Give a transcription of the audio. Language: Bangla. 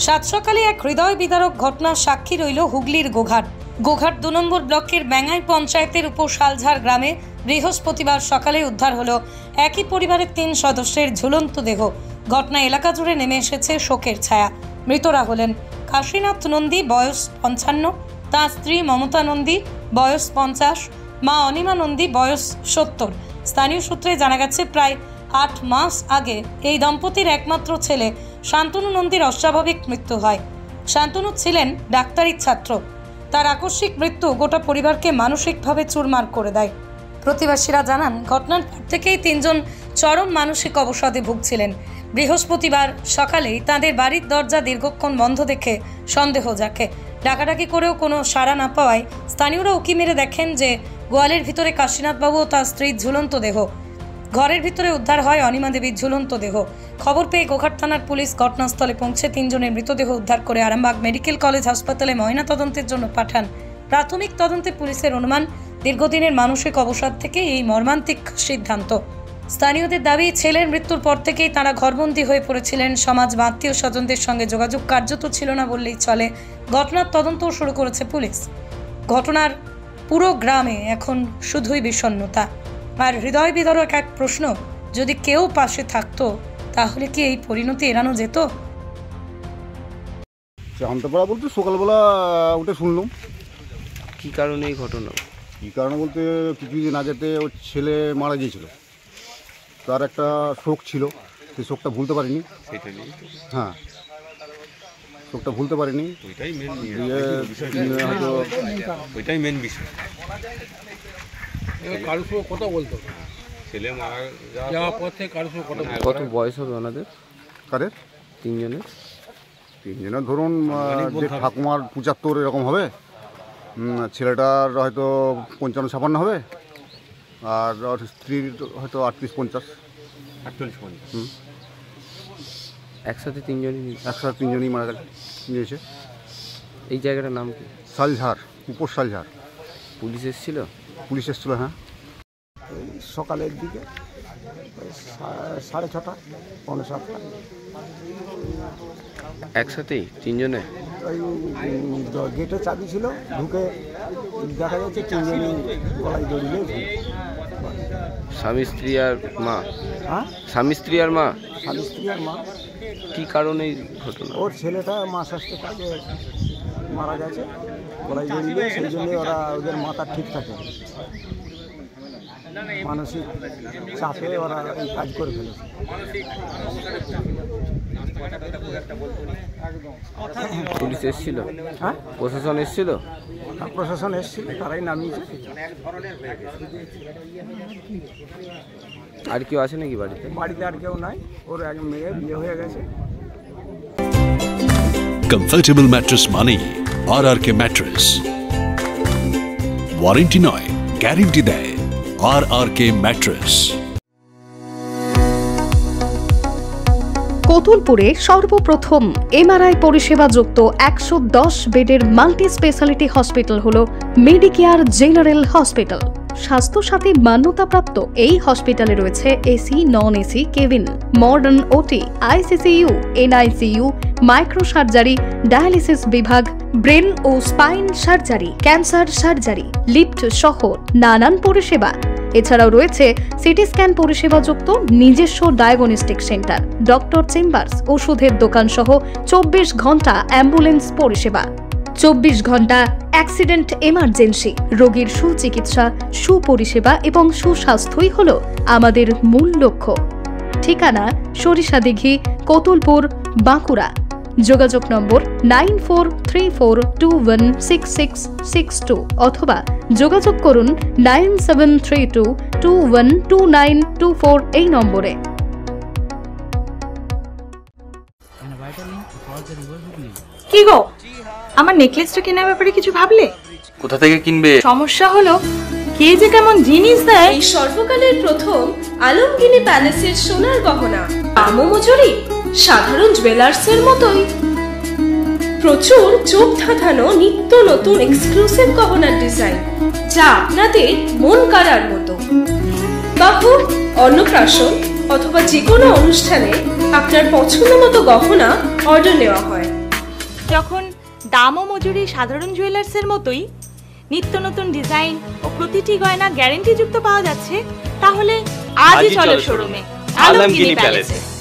সাত সকালে এক হৃদয় বিদারক ঘটনার সাক্ষী রইল হুগলির গোঘাট। গোঘাট 2 নম্বর ব্লকের ব্যাঙ্গাই পঞ্চায়েতের উপর শালঝাড় গ্রামে বৃহস্পতিবার সকালে উদ্ধার হলো একই পরিবারের 3 সদস্যের ঝুলন্ত দেহ। ঘটনা এলাকা জুড়ে নেমে এসেছে শোকের ছায়া। মৃতরা হলেন কাশীনাথ নন্দী, বয়স 55, তাঁর স্ত্রী মমতা নন্দী, বয়স 50, মা অনিমা নন্দী, বয়স 70। স্থানীয় সূত্রে জানা গেছে প্রায় 8 মাস আগে এই দম্পতির একমাত্র ছেলে শান্তনু নন্দীর অস্বাভাবিক মৃত্যু হয়। শান্তনু ছিলেন ডাক্তারির ছাত্র। তার আকস্মিক মৃত্যু গোটা পরিবারকে মানসিকভাবে চুরমার করে দেয়। প্রতিবেশীরা জানান, ঘটনার পর থেকেই 3 জন চরম মানসিক অবসাদে ভুগছিলেন। বৃহস্পতিবার সকালেই তাদের বাড়ির দরজা দীর্ঘক্ষণ বন্ধ দেখে সন্দেহ জাগে। ডাকাডাকি করেও কোনো সাড়া না পাওয়ায় স্থানীয়রা উকি মেরে দেখেন যে গোয়ালের ভিতরে কাশীনাথবাবু ও তার স্ত্রীর ঝুলন্ত দেহ। ঘরের ভিতরে উদ্ধার হয় অনিমা দেবীর ঝুলন্ত দেহ। খবর পেয়ে গোঘাট থানার পুলিশ ঘটনাস্থলে পৌঁছে 3 জনের মৃতদেহ উদ্ধার করে আরামবাগ মেডিকেল কলেজ হাসপাতালে ময়নাতদন্তের জন্য পাঠান। প্রাথমিক তদন্তে পুলিশের অনুমান, দীর্ঘদিনের মানসিক অবসাদ থেকে এই মর্মান্তিক সিদ্ধান্ত। স্থানীয়দের দাবি, ছেলের মৃত্যুর পর থেকেই তারা ঘরবন্দি হয়ে পড়েছিলেন। সমাজ বা আত্মীয় স্বজনদের সঙ্গে যোগাযোগ কার্যত ছিল না বললেই চলে। ঘটনার তদন্তও শুরু করেছে পুলিশ। ঘটনার পুরো গ্রামে এখন শুধুই বিষণ্ণতা আর হৃদয় বিদারক এক প্রশ্ন, যদি কেউ পাশে থাকতো তাহলে কি এই পরিণতি এড়ানো যেত? জানতে পারা বলতে সকালবেলা উঠে শুনলাম। কি কারণে এই ঘটনা? কী কারণে বলতে কিছুদিন আগেতে ওর ছেলে মারা গিয়েছিল, তার একটা শোক ছিল, সেই শোকটা ভুলতে পারিনি। হ্যাঁ, শোকটা ভুলতে পারিনি, ওইটাই মেন বিষয়। কারোর সঙ্গে কথা বলতো, ছেলে মারা যাওয়ার পর থেকে কারোর সঙ্গে কথা। কত বয়স হবে ওনাদের? কারের? 3 জনের। 3 জনের ধরুন যে ঠাকুমার 75 এরকম হবে, ছেলেটার হয়তো 55-56 হবে, আর স্ত্রীর হয়তো 38-50। একসাথে 3 জনই? একসাথে 3 জনই মারা গিয়েছে। এই জায়গাটার নাম কি? শালঝাড়, উপর শালঝাড়। পুলিশ এসেছিল? পুলিশ এসেছিল, হ্যাঁ। সকালের দিকে 6:30, 6:45। একসাথেই 3 জনে? ওই গেটে চাবি ছিল, ঢুকে দেখা যাচ্ছে 3 জনই গলায় দড়িয়ে। স্বামী স্ত্রী আর মা? হ্যাঁ, স্বামী স্ত্রী আর মা। স্বামী স্ত্রী আর মা। কি কারণে এই ঘটনা? ওর ছেলেটা মাস আসতে কাজে মারা গেছে, গলায় দড়িয়ে। সেই জন্যই ওদের মাথা ঠিক থাকে, মানসিক চাপে ওরা এই কাজ করে ফেলেছে। পুলিশ এসেছিল? হ্যাঁ, প্রশাসন এসেছিল? প্রশাসন এসেছিল, তারাই নামিয়েছে। আর কেউ আছে নাকি বাড়িতে? বাড়িতে আর কেউ নাই, ওর এক মেয়ে বিয়ে হয়ে গেছে। কমফর্টেবল ম্যাট্রেস মানে RRK ম্যাট্রেস। ওয়ারেন্টি নয়, গ্যারেন্টি দেয় RRK ম্যাট্রেস। কোতুলপুরে সর্বপ্রথম MRI পরিষেবা যুক্ত 110 বেডের মাল্টি স্পেশালিটি হসপিটাল হল মেডিকেয়ার জেনারেল হসপিটাল। স্বাস্থ্যসাথী মান্যতাপ্রাপ্ত এই হসপিটালে রয়েছে AC, non AC cabin, modern OT, ICCU, NICU, micro surgery, dialysis বিভাগ, ব্রেন ও spine surgery, cancer surgery, lift সহ নানান পরিষেবা। এছাড়াও রয়েছে সিটি স্ক্যান পরিষেবা যুক্ত নিজস্ব ডায়াগনস্টিক সেন্টার, ডক্টর চেম্বার্স, ওষুধের দোকান সহ 24 ঘন্টা অ্যাম্বুলেন্স পরিষেবা। 24 ঘন্টা অ্যাক্সিডেন্ট এমার্জেন্সি। রোগীর সুচিকিৎসা, সুপরিষেবা এবং সুস্বাস্থ্যই হল আমাদের মূল লক্ষ্য। ঠিকানা সরিষাদিঘি, কোতুলপুর, বাঁকুড়া। যোগাযোগ নম্বর 9434216662 অথবা যোগাযোগ করুন 9732212924 এই নম্বরে। কি গো, আমার নেকলেসটা কেনার ব্যাপারে কিছু ভাবলে? কোথা থেকে কিনবে? সমস্যা হলো কে যে কেমন জিনিস দেয়। এই সর্বকালের প্রথম আলমগিনি প্যালেসের সোনার গহনা, দামও মজুরি সাধারণ জুয়েলার্সের মতোই। প্রচুর চোখ ধাঁধানো নিত্য নতুন এক্সক্লুসিভ গহনার ডিজাইন, যা আপনাদের মন কাড়ার মতো। বাহু, অন্নপ্রাশন অথবা যে কোনো অনুষ্ঠানে আপনার পছন্দ মতো গহনা অর্ডার নেওয়া হয়। যখন দাম ও মজুরি সাধারণ জুয়েলার্সের মতোই, নিত্য নতুন ডিজাইন ও প্রতিটি গয়না গ্যারান্টি যুক্ত পাওয়া যাচ্ছে, তাহলে আজই চলো শোরুমে আলমগিরি প্যালেসে।